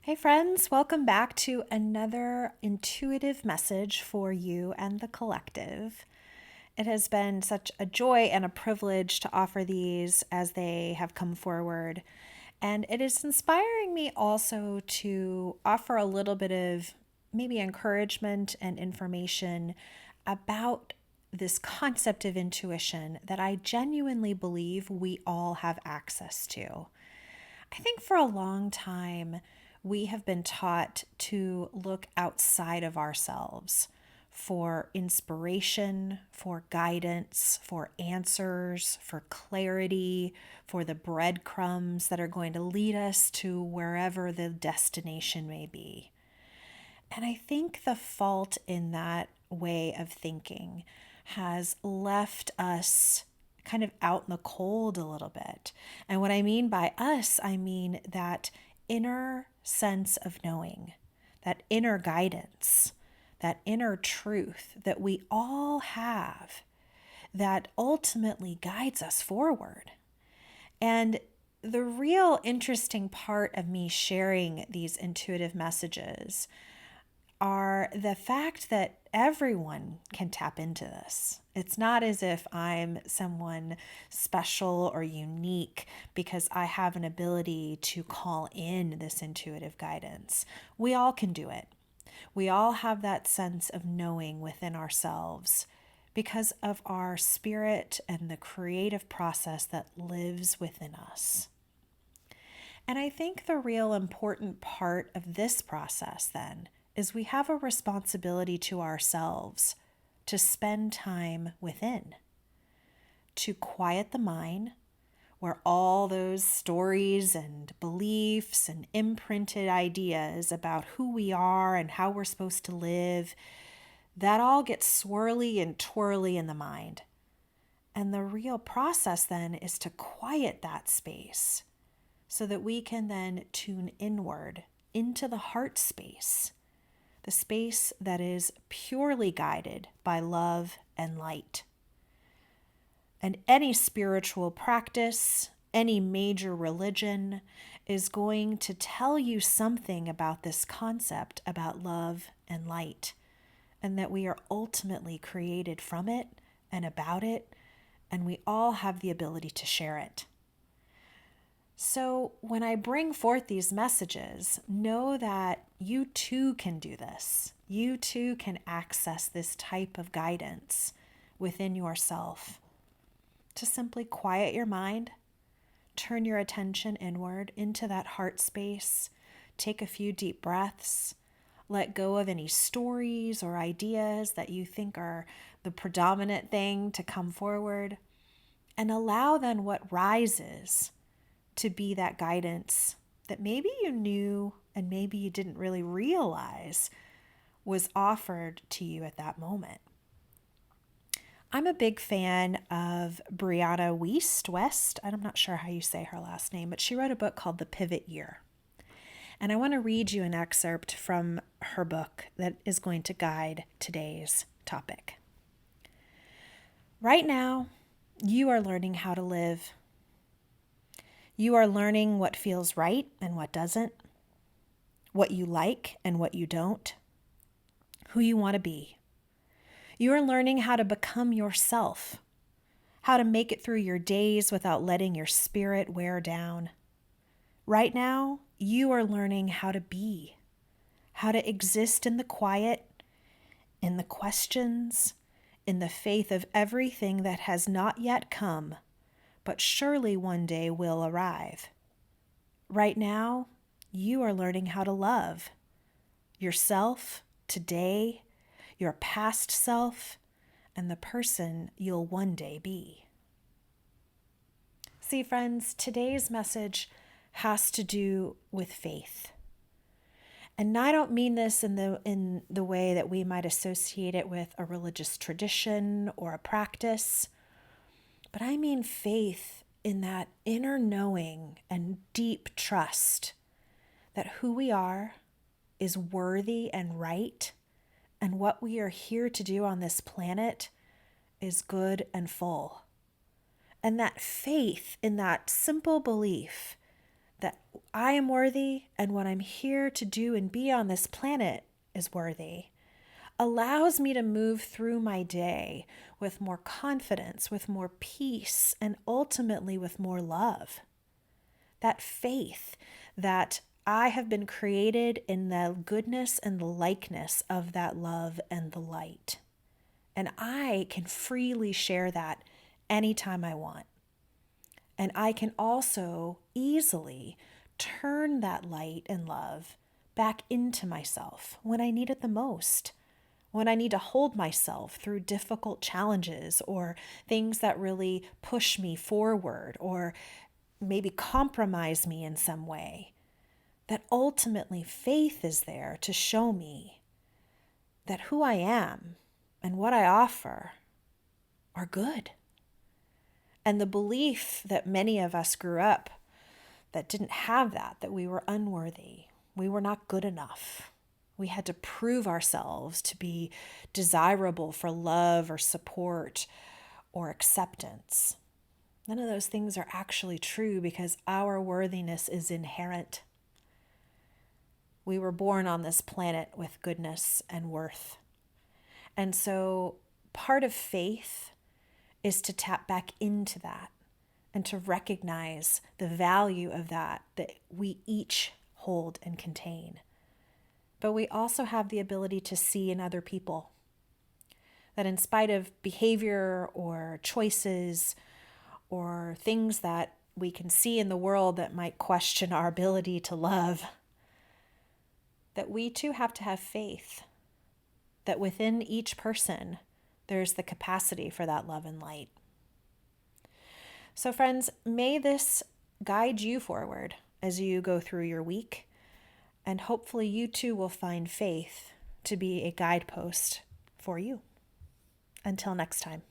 Hey, friends, welcome back to another intuitive message for you and the collective. It has been such a joy and a privilege to offer these as they have come forward. And it is inspiring me also to offer a little bit of maybe encouragement and information about this concept of intuition that I genuinely believe we all have access to. I think for a long time, we have been taught to look outside of ourselves for inspiration, for guidance, for answers, for clarity, for the breadcrumbs that are going to lead us to wherever the destination may be. And I think the fault in that way of thinking has left us kind of out in the cold a little bit. And what I mean by us, I mean that inner sense of knowing, that inner guidance, that inner truth that we all have that ultimately guides us forward. And the real interesting part of me sharing these intuitive messages are the fact that everyone can tap into this. It's not as if I'm someone special or unique because I have an ability to call in this intuitive guidance. We all can do it. We all have that sense of knowing within ourselves because of our spirit and the creative process that lives within us. And I think the real important part of this process then is we have a responsibility to ourselves to spend time within, to quiet the mind where all those stories and beliefs and imprinted ideas about who we are and how we're supposed to live, that all gets swirly and twirly in the mind. And the real process then is to quiet that space so that we can then tune inward into the heart space, the space that is purely guided by love and light. And any spiritual practice, any major religion is going to tell you something about this concept about love and light, and that we are ultimately created from it and about it, and we all have the ability to share it. So when I bring forth these messages, know that you too can do this. You too can access this type of guidance within yourself to simply quiet your mind, turn your attention inward into that heart space, take a few deep breaths, let go of any stories or ideas that you think are the predominant thing to come forward, and allow then what rises to be that guidance that maybe you knew and maybe you didn't really realize was offered to you at that moment. I'm a big fan of Brianna West. I'm not sure how you say her last name, but she wrote a book called The Pivot Year. And I want to read you an excerpt from her book that is going to guide today's topic. Right now, you are learning how to live. You are learning what feels right and what doesn't, what you like and what you don't, who you want to be. You are learning how to become yourself, how to make it through your days without letting your spirit wear down. Right now, you are learning how to be, how to exist in the quiet, in the questions, in the faith of everything that has not yet come, but surely one day will arrive. Right now, you are learning how to love yourself today, your past self, and the person you'll one day be. See, friends, today's message has to do with faith. And I don't mean this in the way that we might associate it with a religious tradition or a practice, but I mean faith in that inner knowing and deep trust that who we are is worthy and right, and what we are here to do on this planet is good and full. And that faith in that simple belief that I am worthy and what I'm here to do and be on this planet is worthy, allows me to move through my day with more confidence, with more peace, and ultimately with more love. That faith that I have been created in the goodness and the likeness of that love and the light. And I can freely share that anytime I want. And I can also easily turn that light and love back into myself when I need it the most, when I need to hold myself through difficult challenges or things that really push me forward or maybe compromise me in some way. That ultimately faith is there to show me that who I am and what I offer are good. And the belief that many of us grew up that didn't have that we were unworthy, we were not good enough. We had to prove ourselves to be desirable for love or support or acceptance. None of those things are actually true because our worthiness is inherent. We were born on this planet with goodness and worth. And so part of faith is to tap back into that and to recognize the value of that we each hold and contain. But we also have the ability to see in other people that in spite of behavior or choices or things that we can see in the world that might question our ability to love, that we too have to have faith that within each person there's the capacity for that love and light. So friends, may this guide you forward as you go through your week, and hopefully you too will find faith to be a guidepost for you. Until next time.